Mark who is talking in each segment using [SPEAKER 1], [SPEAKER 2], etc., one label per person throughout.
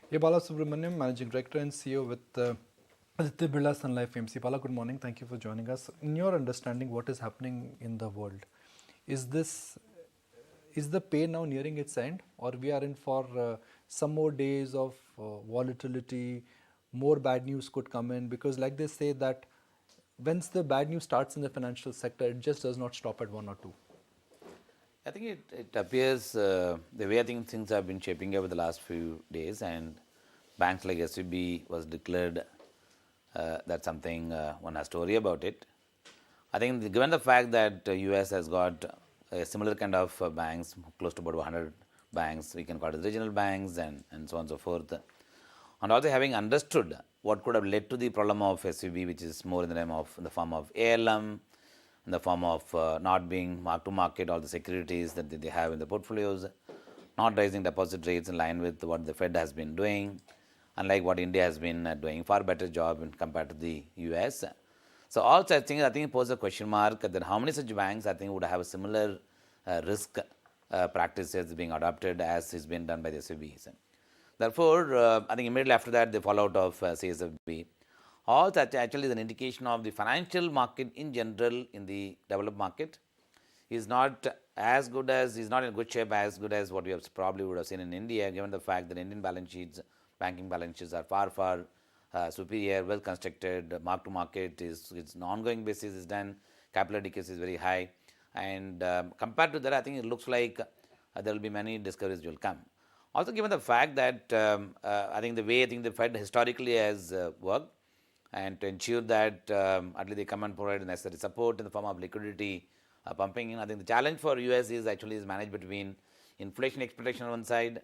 [SPEAKER 1] Yeah, Balasubramanian, Managing Director and CEO with Aditya Birla Sun Life AMC. Bala, good morning. Thank you for joining us. In your understanding, what is happening in the world? Is this is the pain now nearing its end, or we are in for some more days of volatility? More bad news could come in because, like they say, that once the bad news starts in the financial sector, it just does not stop at one or two.
[SPEAKER 2] I think it appears the way I think things have been shaping up over the last few days, and banks like SVB was declared. That's something one has to worry about it. I think given the fact that US has got a similar kind of banks, close to about 100 banks, we can call it regional banks and so on and so forth. And also having understood what could have led to the problem of SVB, which is more in the name of in the form of ALM, in the form of not being mark to market all the securities that they have in the portfolios, not raising deposit rates in line with what the Fed has been doing, unlike what India has been doing, far better job in compared to the US. So all such things I think pose a question mark that how many such banks I think would have a similar risk practices being adopted as is being done by the SVBs. Therefore, I think immediately after that the fallout of CSFB, all that actually is an indication of the financial market in general in the developed market is not as good as, is not in good shape as good as what we have probably would have seen in India, given the fact that Indian balance sheets, banking balance sheets are far superior, well constructed, mark to market is it's an ongoing basis is done, capital adequacy is very high, and compared to that, I think it looks like there will be many discoveries will come. Also, given the fact that I think the way I think the Fed historically has worked, and to ensure that at least they come and provide the necessary support in the form of liquidity pumping in. I think the challenge for US is actually is managed between inflation expectation on one side,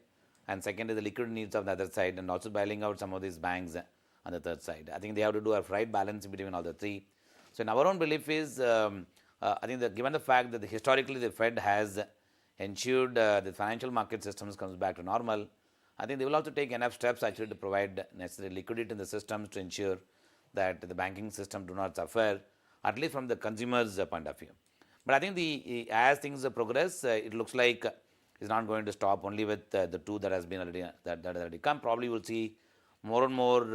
[SPEAKER 2] and second is the liquidity needs of the other side, and also bailing out some of these banks on the third side. I think they have to do a right balance between all the three. So in our own belief is, I think that given the fact that historically the Fed has ensured the financial market systems comes back to normal, I think they will also take enough steps actually to provide necessary liquidity in the systems to ensure that the banking system do not suffer, at least from the consumer's point of view. But I think as things progress, it looks like it's not going to stop only with the two that has been already that already come. Probably we'll see more and more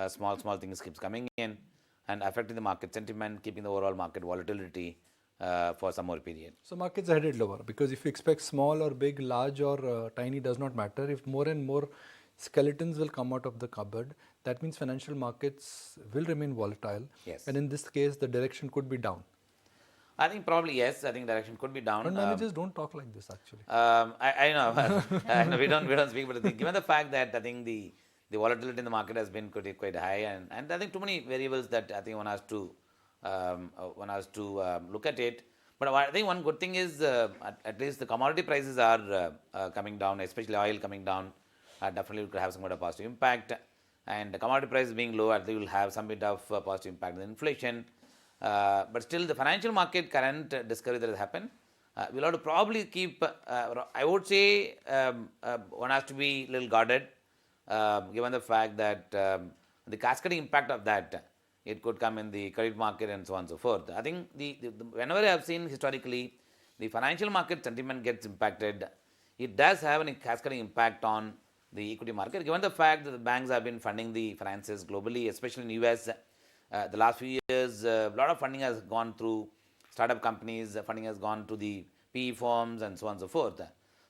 [SPEAKER 2] small things keeps coming in and affecting the market sentiment, keeping the overall market volatility for some more period.
[SPEAKER 1] So markets are headed lower because if you expect small or big, large or tiny does not matter. If more and more skeletons will come out of the cupboard, that means financial markets will remain volatile.
[SPEAKER 2] Yes.
[SPEAKER 1] And in this case, the direction could be down.
[SPEAKER 2] I think probably yes. I think direction could be down.
[SPEAKER 1] Fund managers don't talk like this actually.
[SPEAKER 2] I know, I know we don't speak, but given the fact that I think the volatility in the market has been quite high, and I think too many variables that I think one has to look at it. But I think one good thing is at least the commodity prices are coming down, especially oil coming down. Definitely could have some kind of positive impact, and the commodity prices being low, I think will have some bit of positive impact on inflation. But still, the financial market current discovery that has happened, we'll have to probably keep, I would say, one has to be a little guarded, given the fact that the cascading impact of that, it could come in the credit market and so on and so forth. I think whenever I have seen historically, the financial market sentiment gets impacted, it does have a cascading impact on the equity market, given the fact that the banks have been funding the finances globally, especially in the US. The last few years, a lot of funding has gone through startup companies, funding has gone to the PE firms and so on and so forth.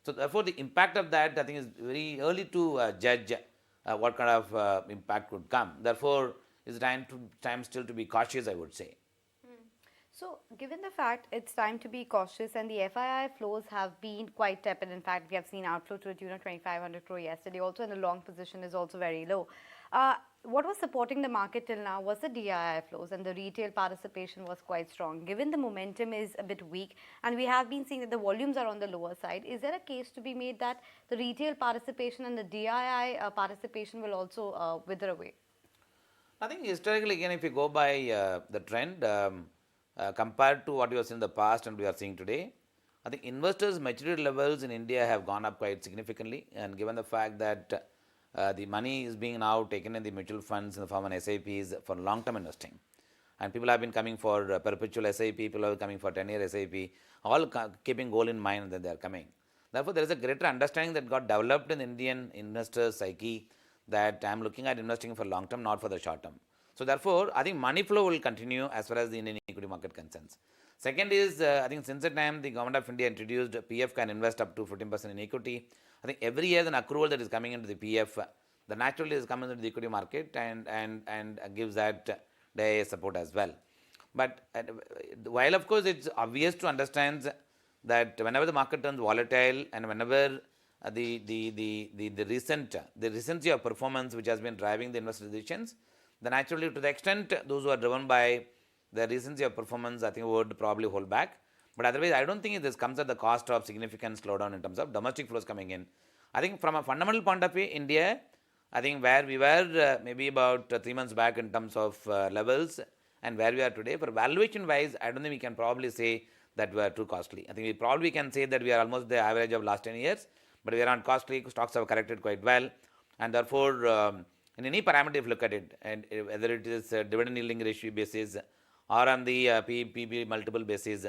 [SPEAKER 2] So therefore, the impact of that, I think, is very early to judge what kind of impact could come. Therefore, it's time still to be cautious, I would say.
[SPEAKER 3] So, given the fact it's time to be cautious and the FII flows have been quite tepid, in fact, we have seen outflow to the tune of 2,500 crore yesterday, also, and the long position is also very low. What was supporting the market till now was the DII flows, and the retail participation was quite strong. Given the momentum is a bit weak, and we have been seeing that the volumes are on the lower side, is there a case to be made that the retail participation and the DII participation will also wither away?
[SPEAKER 2] I think historically, again, if you go by the trend, compared to what you have seen in the past and we are seeing today, I think investors' maturity levels in India have gone up quite significantly. And given the fact that the money is being now taken in the mutual funds in the form of SIPs for long-term investing, and people have been coming for perpetual SIP, people are coming for 10-year SIP, all keeping goal in mind that they are coming. Therefore, there is a greater understanding that got developed in Indian investor psyche that I'm looking at investing for long term, not for the short term. So therefore, I think money flow will continue as far as the Indian equity market concerns. Second is, I think since the time the government of India introduced PF can invest up to 15% in equity, I think every year an accrual that is coming into the PF, the naturally is coming into the equity market and gives that the support as well. But while of course it's obvious to understand that whenever the market turns volatile and whenever the recency of performance which has been driving the investor decisions, then naturally to the extent those who are driven by the recency of performance, I think would probably hold back. But otherwise, I don't think this comes at the cost of significant slowdown in terms of domestic flows coming in. I think from a fundamental point of view, India, I think where we were maybe about 3 months back in terms of levels and where we are today, for valuation wise, I don't think we can probably say that we are too costly. I think we probably can say that we are almost the average of last 10 years, but we are not costly. Stocks have corrected quite well, and therefore, in any parameter, if you look at it, and whether it is dividend yielding ratio basis or on the PB multiple basis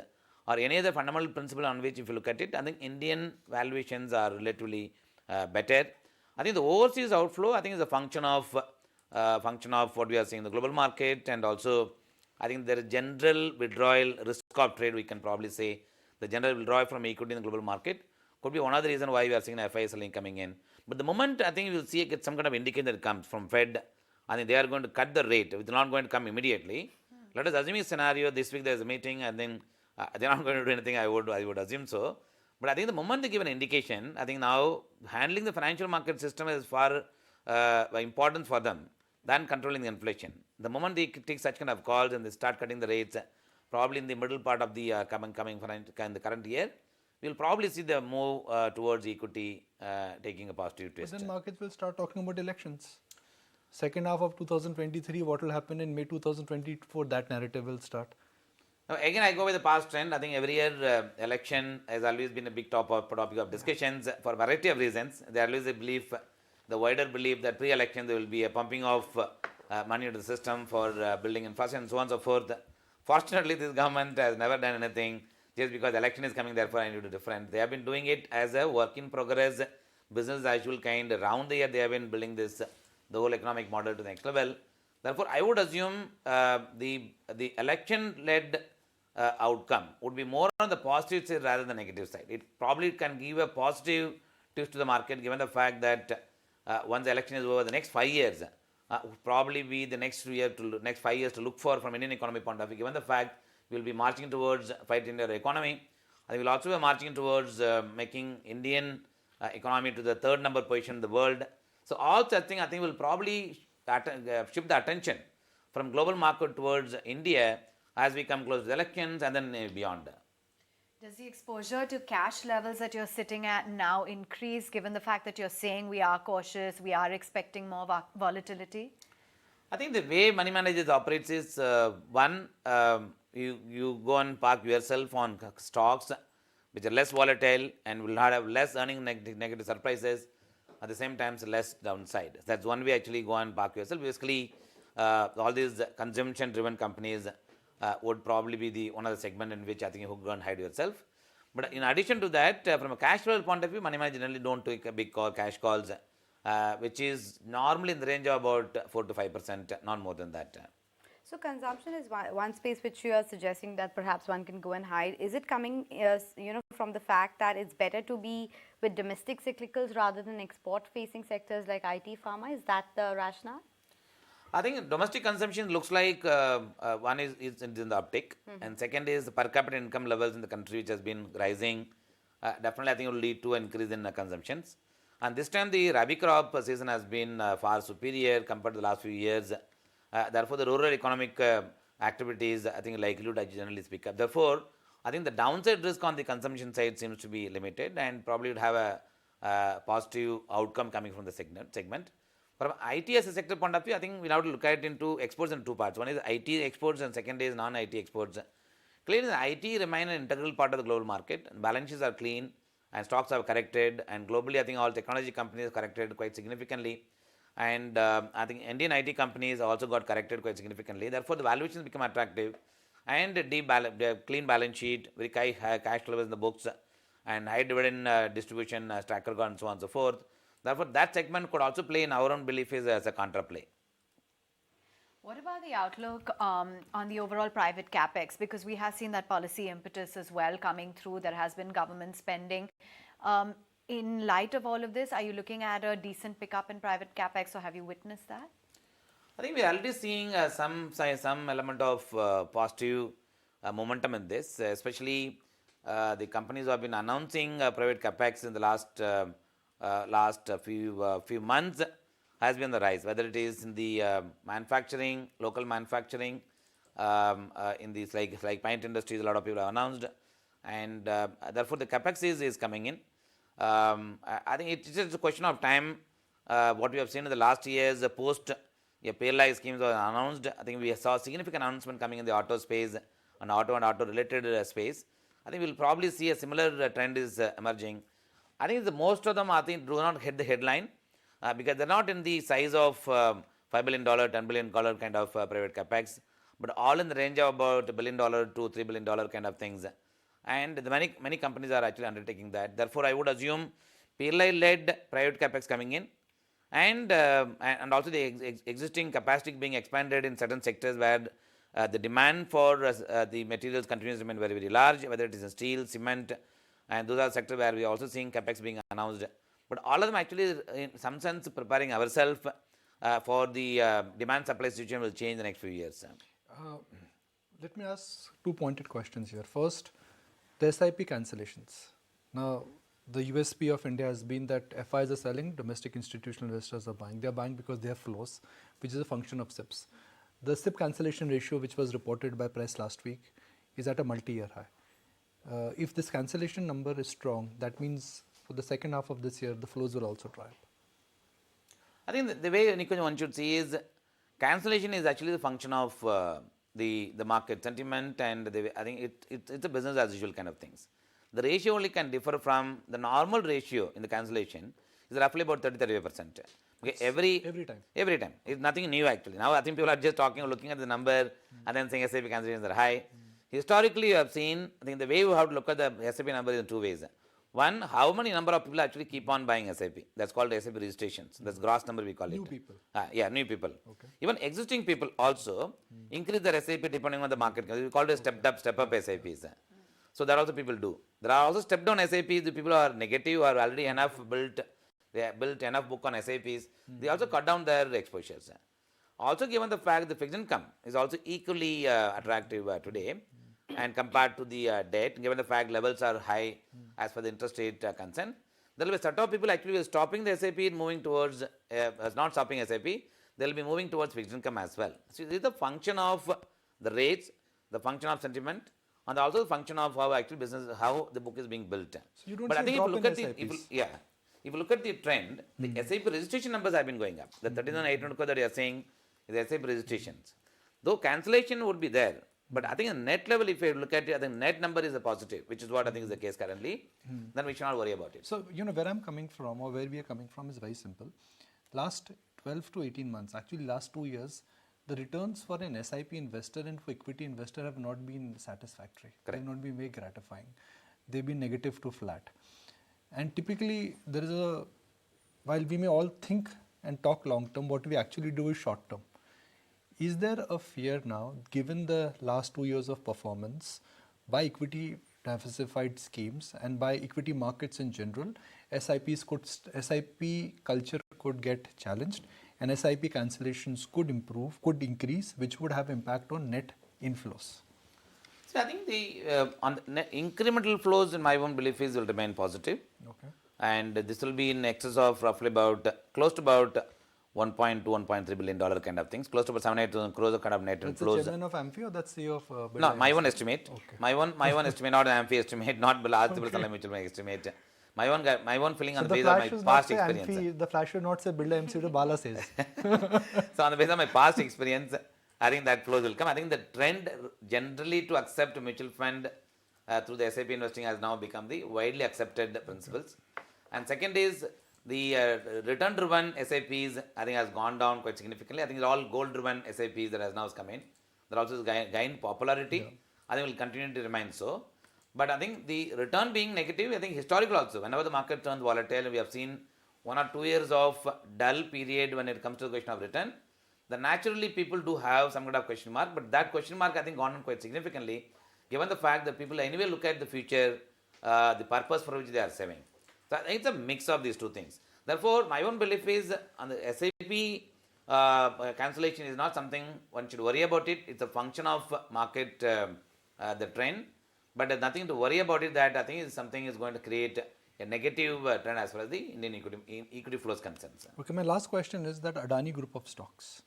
[SPEAKER 2] or any other fundamental principle on which if you look at it, I think Indian valuations are relatively better. I think the overseas outflow, I think, is a function of what we are seeing in the global market, and also I think there is general withdrawal risk of trade. We can probably say the general withdrawal from equity in the global market could be one of the reasons why we are seeing FII selling coming in. But the moment I think you will see get some kind of indication that comes from Fed, I think they are going to cut the rate. It's not going to come immediately. Let us assume a scenario this week there is a meeting and then they're not going to do anything. I would assume so. But I think the moment they give an indication, I think now handling the financial market system is far important for them than controlling the inflation. The moment they take such kind of calls and they start cutting the rates, probably in the middle part of the in the current year, we'll probably see the move towards equity taking a positive twist.
[SPEAKER 1] But then markets will start talking about elections. Second half of 2023, what will happen in May 2024, that narrative will start.
[SPEAKER 2] Now, again, I go with the past trend. I think every year election has always been a big topic of discussions for a variety of reasons. There always a belief, the wider belief that pre-election there will be a pumping of money into the system for building infrastructure and so on and so forth. Fortunately, this government has never done anything just because election is coming, therefore I need to do different. They have been doing it as a work in progress, business as usual kind. Around the year, they have been building this, the whole economic model to the next level. Therefore, I would assume the election-led outcome would be more on the positive side rather than the negative side. It probably can give a positive twist to the market given the fact that once the election is over, the next 5 years would probably be the next 5 years to look for from Indian economy point of view. Given the fact we will be marching towards fighting the economy, I think we will also be marching towards making Indian economy to the third number position in the world. So all such things I think will probably shift the attention from global market towards India as we come close to the elections and then beyond.
[SPEAKER 3] Does the exposure to cash levels that you're sitting at now increase given the fact that you're saying we are cautious, we are expecting more volatility?
[SPEAKER 2] I think the way money managers operates is one, you go and park yourself on stocks which are less volatile and will not have less earning negative surprises, at the same time less downside. That's one way actually go and park yourself. Basically, all these consumption driven companies would probably be one of the segment in which I think you go and hide yourself. But in addition to that, from a cash flow point of view, money managers generally don't take a big cash calls, which is normally in the range of about 4 to 5%, not more than that.
[SPEAKER 3] So consumption is one space which you are suggesting that perhaps one can go and hide. Is it coming, from the fact that it's better to be with domestic cyclicals rather than export-facing sectors like IT, pharma? Is that the rationale?
[SPEAKER 2] I think domestic consumption looks like one is in the uptick, and second is the per capita income levels in the country which has been rising. Definitely, I think it will lead to an increase in consumptions. And this time, the rabi crop season has been far superior compared to the last few years. Therefore, the rural economic activities, I think, likely to generally speak up. Therefore, I think the downside risk on the consumption side seems to be limited and probably would have a positive outcome coming from the segment. From IT as a sector point of view, I think we have to look at it into exports in two parts. One is IT exports and second is non-IT exports. Clearly, the IT remain an integral part of the global market. And balance sheets are clean and stocks have corrected. And globally, I think all technology companies corrected quite significantly. And I think Indian IT companies also got corrected quite significantly. Therefore, the valuations become attractive and clean balance sheet, very high cash levels in the books and high dividend distribution track record and so on and so forth. Therefore, that segment could also play in our own belief is as a contra play.
[SPEAKER 4] What about the outlook on the overall private capex? Because we have seen that policy impetus as well coming through. There has been government spending. In light of all of this, are you looking at a decent pickup in private capex, or have you witnessed that?
[SPEAKER 2] I think we are already seeing some element of positive momentum in this, especially the companies who have been announcing private capex in the last few months has been the rise, whether it is in the manufacturing, local manufacturing, in these like paint industries, a lot of people have announced, and therefore the capex is coming in. I think it's just a question of time. What we have seen in the last years, post PLI schemes were announced. I think we saw significant announcement coming in the auto space and auto related space. I think we'll probably see a similar trend is emerging. I think most of them, I think, do not hit the headline because they're not in the size of $5 billion, $10 billion kind of private capex, but all in the range of about $1 billion to $3 billion kind of things. And the many companies are actually undertaking that. Therefore, I would assume PLI-led private capex coming in, and also the existing capacity being expanded in certain sectors where the demand for the materials continues to remain very, very large, whether it is in steel, cement, and those are sectors where we are also seeing capex being announced. But all of them actually, in some sense, preparing ourselves for the demand supply situation will change in the next few years.
[SPEAKER 1] Let me ask two pointed questions here. First, the SIP cancellations. Now, the USP of India has been that FIs are selling, domestic institutional investors are buying. They are buying because they have flows, which is a function of SIPs. The SIP cancellation ratio, which was reported by press last week, is at a multi-year high. If this cancellation number is strong, that means for the second half of this year, the flows will also dry up.
[SPEAKER 2] I think the way Nikunj one should see is cancellation is actually the function of the market sentiment, and I think it's a business as usual kind of things. The ratio only can differ from the normal ratio in the cancellation is roughly about 30-35%. Okay, every time. It's nothing new actually. Now I think people are just looking at the number and then saying SIP cancellations are high. Historically, you have seen, I think the way you have to look at the SIP number is in two ways. One, how many number of people actually keep on buying SIP? That's called SIP registrations. That's gross number we call it.
[SPEAKER 1] New people.
[SPEAKER 2] New people.
[SPEAKER 1] Okay.
[SPEAKER 2] Even existing people also increase their SIP depending on the market. We call it step up SIPs. So that also people do. There are also step down SIPs. The people who are negative or already enough built. They have built enough book on SIPs. They also cut down their exposures. Also, given the fact the fixed income is also equally attractive today, and compared to the debt, given the fact levels are high as per the interest rate concern, there will be a set of people actually stopping the SIP and moving towards, not stopping SIP, they will be moving towards fixed income as well. So, this is the function of the rates, the function of sentiment, and also the function of how actually business, how the book is being built.
[SPEAKER 1] So you don't
[SPEAKER 2] but I
[SPEAKER 1] see
[SPEAKER 2] think
[SPEAKER 1] a
[SPEAKER 2] if you
[SPEAKER 1] drop
[SPEAKER 2] look
[SPEAKER 1] in
[SPEAKER 2] at
[SPEAKER 1] SIPs.
[SPEAKER 2] if you look at the trend, the SIP registration numbers have been going up. The 39,800 crore that you are saying is SIP registrations. Though cancellation would be there, but I think at net level, if you look at it, I think net number is a positive, which is what I think is the case currently. Then we should not worry about it.
[SPEAKER 1] So, where I'm coming from or where we are coming from is very simple. Last 12 to 18 months, actually last 2 years, the returns for an SIP investor and for equity investor have not been satisfactory. They have not been very gratifying. They've been negative to flat. And typically, there is while we may all think and talk long term, what we actually do is short term. Is there a fear now, given the last 2 years of performance by equity diversified schemes and by equity markets in general, SIP culture could get challenged and SIP cancellations could increase, which would have impact on net inflows?
[SPEAKER 2] So I think the incremental flows, in my own belief, will remain positive.
[SPEAKER 1] Okay.
[SPEAKER 2] And this will be in excess of roughly close to about 1.2, $1.3 billion kind of things, close to about 7,000-8,000 crores of kind of net inflows.
[SPEAKER 1] That's the chairman of AMFI or that's CEO of Birla?
[SPEAKER 2] No, my own estimate.
[SPEAKER 1] Okay.
[SPEAKER 2] My one estimate, not an AMFI estimate, not Aditya Birla Mutual Fund estimate. My own feeling on the basis of my past experience.
[SPEAKER 1] AMFI, the flash should not say Birla MC to Bala says.
[SPEAKER 2] So on the basis of my past experience, I think that flows will come. I think the trend generally to accept mutual fund through the SIP investing has now become the widely accepted principles. And second is the return-driven SIPs, I think, has gone down quite significantly. I think it's all gold-driven SIPs that has now come in. That also has gained popularity. Yeah. I think will continue to remain so. But I think the return being negative, I think historical also, whenever the market turns volatile, we have seen 1 or 2 years of dull period when it comes to the question of return, then naturally people do have some kind of question mark, but that question mark I think gone on quite significantly given the fact that people anyway look at the future, the purpose for which they are saving. So I think it's a mix of these two things. Therefore, my own belief is on the SIP cancellation is not something one should worry about it. It's a function of market, the trend, but there's nothing to worry about it. That I think is something is going to create a negative trend as far as the Indian equity flows concerns.
[SPEAKER 1] Okay, my last question is that Adani group of stocks.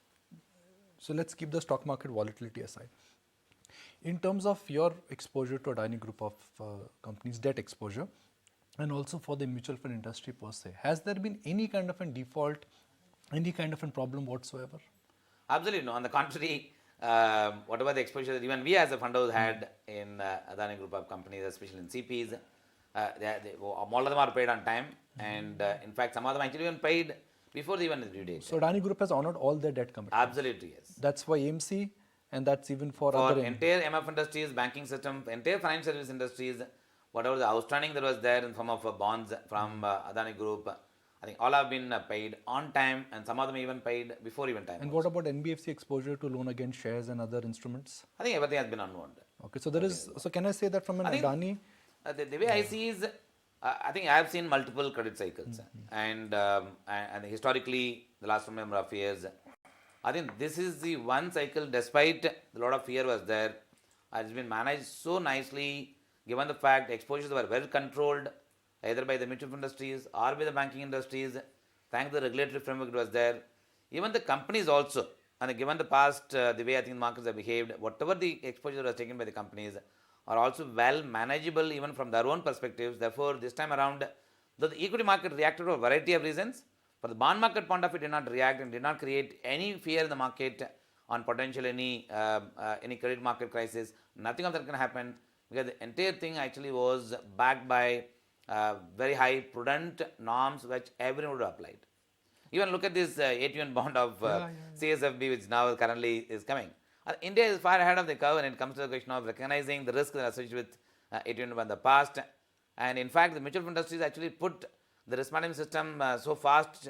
[SPEAKER 1] So let's keep the stock market volatility aside. In terms of your exposure to Adani group of companies, debt exposure, and also for the mutual fund industry per se, has there been any kind of a default, any kind of a problem whatsoever?
[SPEAKER 2] Absolutely no. On the contrary, whatever the exposure that even we as a fund house had in Adani group of companies, especially in CPs, all of them are paid on time, and in fact some of them actually even paid before the even the due date.
[SPEAKER 1] So Adani group has honored all their debt commitments.
[SPEAKER 2] Absolutely yes.
[SPEAKER 1] That's for AMC, and that's even for
[SPEAKER 2] For
[SPEAKER 1] other
[SPEAKER 2] entire MF industries, banking system, entire financial service industries, whatever the outstanding that was there in form of bonds from Adani Group, I think all have been paid on time, and some of them even paid before even time.
[SPEAKER 1] And what about NBFC exposure to loan against shares and other instruments?
[SPEAKER 2] I think everything has been unwound.
[SPEAKER 1] Okay, so there is. So can I say that from an
[SPEAKER 2] I think
[SPEAKER 1] Adani?
[SPEAKER 2] The way I see is, I think I have seen multiple credit cycles, and historically, the last number of years, I think this is the one cycle, despite a lot of fear was there, has been managed so nicely, given the fact exposures were well controlled, either by the mutual fund industries or by the banking industries, thanks to the regulatory framework that was there. Even the companies also, and given the past, the way I think markets have behaved, whatever the exposure was taken by the companies are also well manageable even from their own perspectives. Therefore, this time around, though the equity market reacted for a variety of reasons, for the bond market point of view, did not react and did not create any fear in the market on potential any credit market crisis. Nothing of that can happen because the entire thing actually was backed by very high prudent norms which everyone would have applied. Even look at this 81 bond of CSFB which now currently is coming. India is far ahead of the curve when it comes to the question of recognizing the risks that are associated with 81 in the past. And in fact, the mutual fund industries actually put the risk management system so fast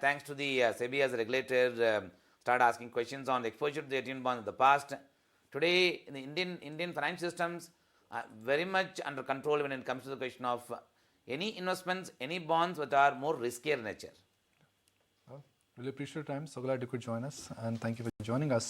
[SPEAKER 2] thanks to the SEBI as a regulator started asking questions on the exposure to the 18 bonds in the past. Today, the Indian financial systems are very much under control when it comes to the question of any investments, any bonds which are more riskier in nature.
[SPEAKER 1] Well, really appreciate your time. So glad you could join us, and thank you for joining us.